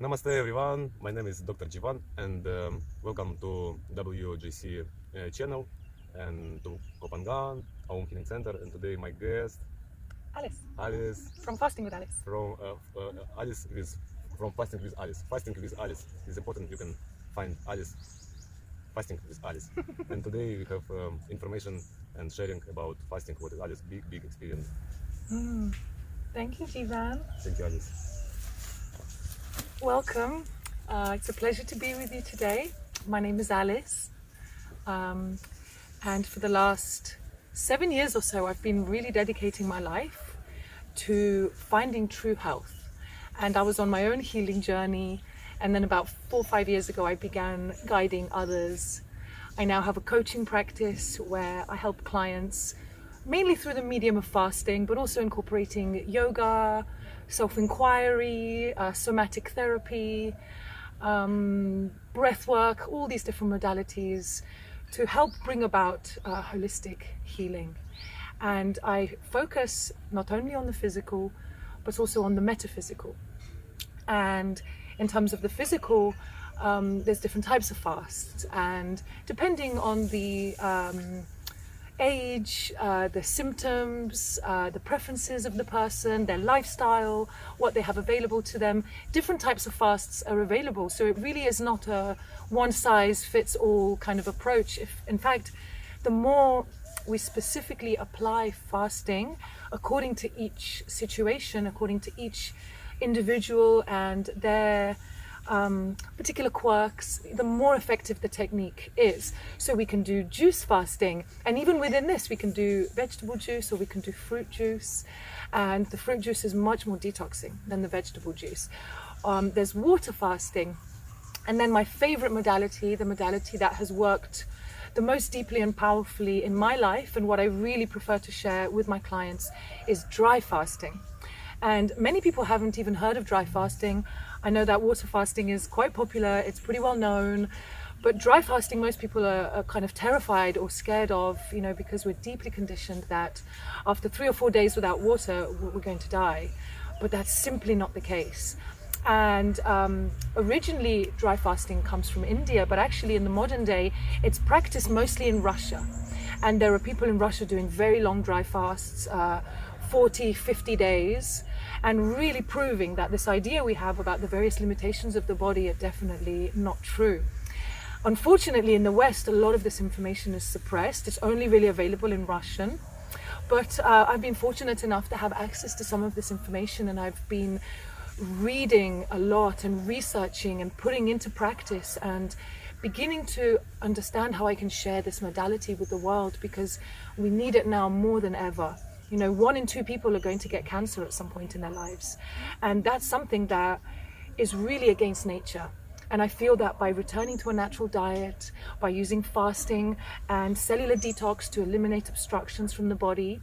Namaste everyone, my name is Dr. Jivan and welcome to WGC channel and to Kopangan, Aum Healing Center, and today my guest Alice From Fasting with Alice. from Alice from Fasting with Alice. Fasting with Alice is important. You can find Alice Fasting with Alice. And today we have information and sharing about fasting. What is Alice big experience? Thank you, Jivan. Thank you, Alice. Welcome. It's a pleasure to be with you today. My name is Alice. And for the last 7 years or so, I've been really dedicating my life to finding true health. And I was on my own healing journey. And then about 4 or 5 years ago, I began guiding others. I now have a coaching practice where I help clients mainly through the medium of fasting, but also incorporating yoga, self-inquiry, somatic therapy, breath work, all these different modalities to help bring about holistic healing. And I focus not only on the physical, but also on the metaphysical. And in terms of the physical, there's different types of fasts, and depending on the age, the symptoms, the preferences of the person, their lifestyle, what they have available to them, different types of fasts are available. So it really is not a one-size-fits-all kind of approach. In fact, the more we specifically apply fasting according to each situation, according to each individual and their particular quirks, the more effective the technique is. So we can do juice fasting, and even within this we can do vegetable juice or we can do fruit juice, and the fruit juice is much more detoxing than the vegetable juice. There's water fasting, and then my favorite modality, the modality that has worked the most deeply and powerfully in my life and what I really prefer to share with my clients, is dry fasting. And many people haven't even heard of dry fasting. I know that water fasting is quite popular, it's pretty well known, but dry fasting most people are kind of terrified or scared of, because we're deeply conditioned that after 3 or 4 days without water, we're going to die. But that's simply not the case. And originally dry fasting comes from India, but actually in the modern day, it's practiced mostly in Russia. And there are people in Russia doing very long dry fasts, 40, 50 days, and really proving that this idea we have about the various limitations of the body are definitely not true. Unfortunately, in the West, a lot of this information is suppressed. It's only really available in Russian. But I've been fortunate enough to have access to some of this information, and I've been reading a lot and researching and putting into practice and beginning to understand how I can share this modality with the world, because we need it now more than ever. 1 in 2 people are going to get cancer at some point in their lives. And that's something that is really against nature. And I feel that by returning to a natural diet, by using fasting and cellular detox to eliminate obstructions from the body,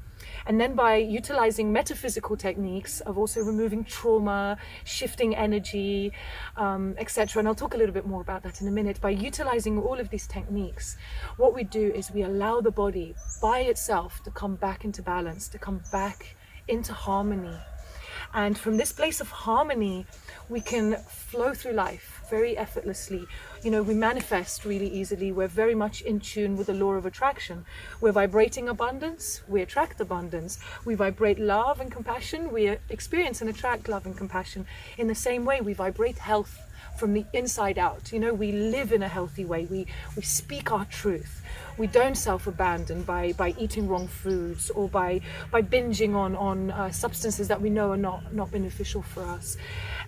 and then by utilizing metaphysical techniques of also removing trauma, shifting energy, etc. And I'll talk a little bit more about that in a minute. By utilizing all of these techniques, what we do is we allow the body by itself to come back into balance, to come back into harmony. And from this place of harmony, we can flow through life very effortlessly. We manifest really easily. We're very much in tune with the law of attraction. We're vibrating abundance, we attract abundance. We vibrate love and compassion, we experience and attract love and compassion. In the same way, we vibrate health from the inside out. We live in a healthy way. We speak our truth. We don't self-abandon by eating wrong foods or by binging on substances that we know are not beneficial for us.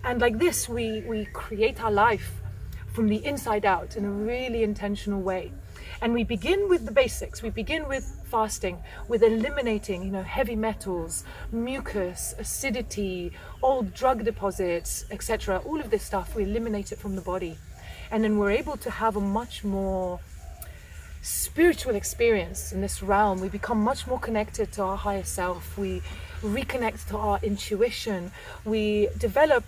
And like this, we create our life from the inside out in a really intentional way. And we begin with the basics. We begin with fasting, with eliminating, heavy metals, mucus, acidity, old drug deposits, etc. All of this stuff, we eliminate it from the body. And then we're able to have a much more spiritual experience in this realm. We become much more connected to our higher self. We reconnect to our intuition. We develop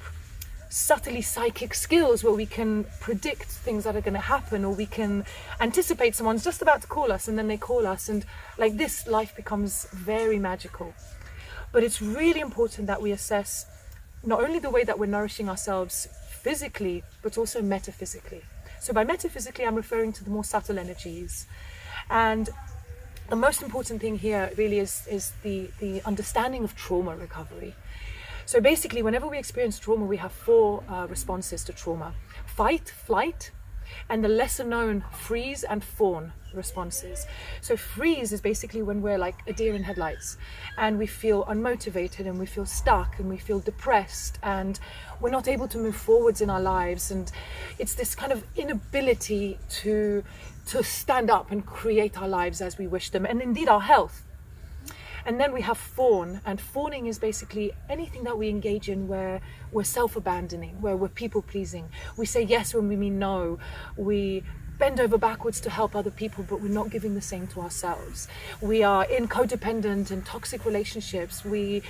subtly psychic skills where we can predict things that are going to happen, or we can anticipate someone's just about to call us and then they call us, and like this, life becomes very magical. But it's really important that we assess not only the way that we're nourishing ourselves physically, but also metaphysically. So by metaphysically, I'm referring to the more subtle energies. And the most important thing here really is the understanding of trauma recovery. So basically, whenever we experience trauma, we have four responses to trauma: fight, flight, and the lesser known freeze and fawn responses. So freeze is basically when we're like a deer in headlights and we feel unmotivated and we feel stuck and we feel depressed and we're not able to move forwards in our lives, and it's this kind of inability to stand up and create our lives as we wish them, and indeed our health. And then we have fawn, and fawning is basically anything that we engage in where we're self-abandoning, where we're people-pleasing. We say yes when we mean no. We bend over backwards to help other people, but we're not giving the same to ourselves. We are in codependent and toxic relationships. We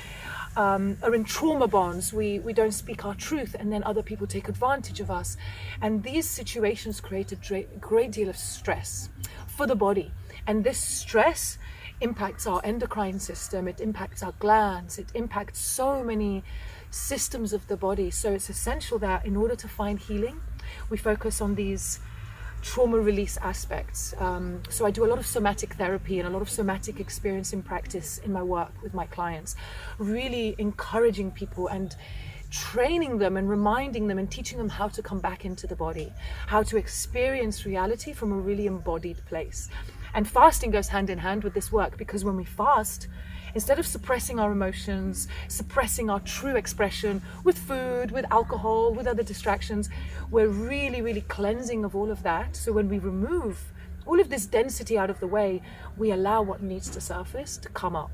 are in trauma bonds. We don't speak our truth, and then other people take advantage of us. And these situations create a great deal of stress for the body. And this stress impacts our endocrine system, it impacts our glands, it impacts so many systems of the body. So it's essential that in order to find healing, we focus on these trauma release aspects. So I do a lot of somatic therapy and a lot of somatic experience in practice in my work with my clients, really encouraging people and training them and reminding them and teaching them how to come back into the body, how to experience reality from a really embodied place. And fasting goes hand in hand with this work, because when we fast, instead of suppressing our emotions, suppressing our true expression with food, with alcohol, with other distractions, we're really, really cleansing of all of that. So when we remove all of this density out of the way, we allow what needs to surface to come up.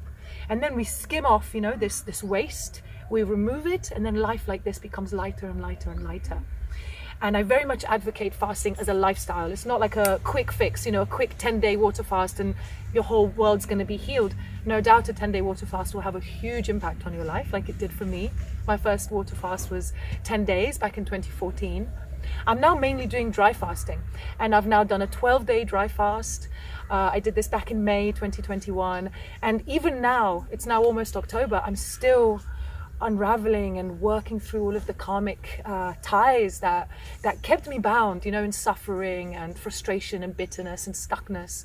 And then we skim off, this waste, we remove it, and then life like this becomes lighter and lighter and lighter. And I very much advocate fasting as a lifestyle. It's not like a quick fix, a quick 10-day water fast and your whole world's going to be healed. No doubt a 10-day water fast will have a huge impact on your life, like it did for me. My first water fast was 10 days back in 2014. I'm now mainly doing dry fasting, and I've now done a 12-day dry fast. I did this back in May 2021. And even now, it's now almost October, I'm still unraveling and working through all of the karmic ties that kept me bound, in suffering and frustration and bitterness and stuckness.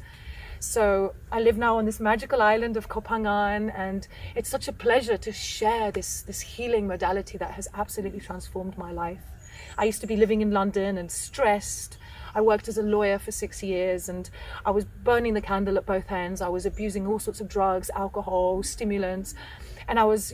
So I live now on this magical island of Koh Phangan, and it's such a pleasure to share this healing modality that has absolutely transformed my life. I used to be living in London and stressed. I worked as a lawyer for 6 years, and I was burning the candle at both ends. I was abusing all sorts of drugs, alcohol, stimulants, and I was,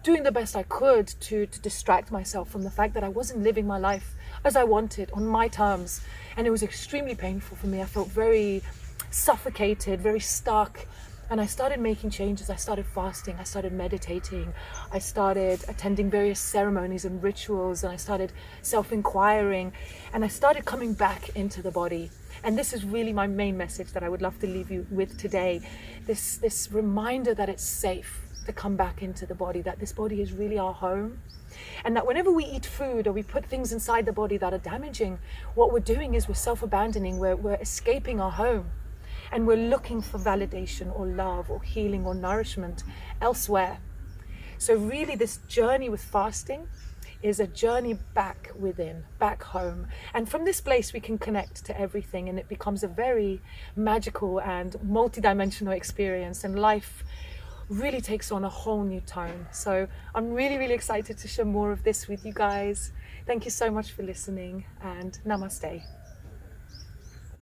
doing the best I could to distract myself from the fact that I wasn't living my life as I wanted, on my terms. And it was extremely painful for me. I felt very suffocated, very stuck. And I started making changes. I started fasting, I started meditating, I started attending various ceremonies and rituals, and I started self-inquiring, and I started coming back into the body. And this is really my main message that I would love to leave you with today. This reminder that it's safe to come back into the body, that this body is really our home, and that whenever we eat food or we put things inside the body that are damaging, what we're doing is we're self-abandoning, we're escaping our home, and we're looking for validation or love or healing or nourishment elsewhere. So really this journey with fasting is a journey back within, back home. And from this place we can connect to everything, and it becomes a very magical and multidimensional experience, and life really takes on a whole new tone. So I'm really, really excited to share more of this with you guys. Thank you so much for listening, and namaste.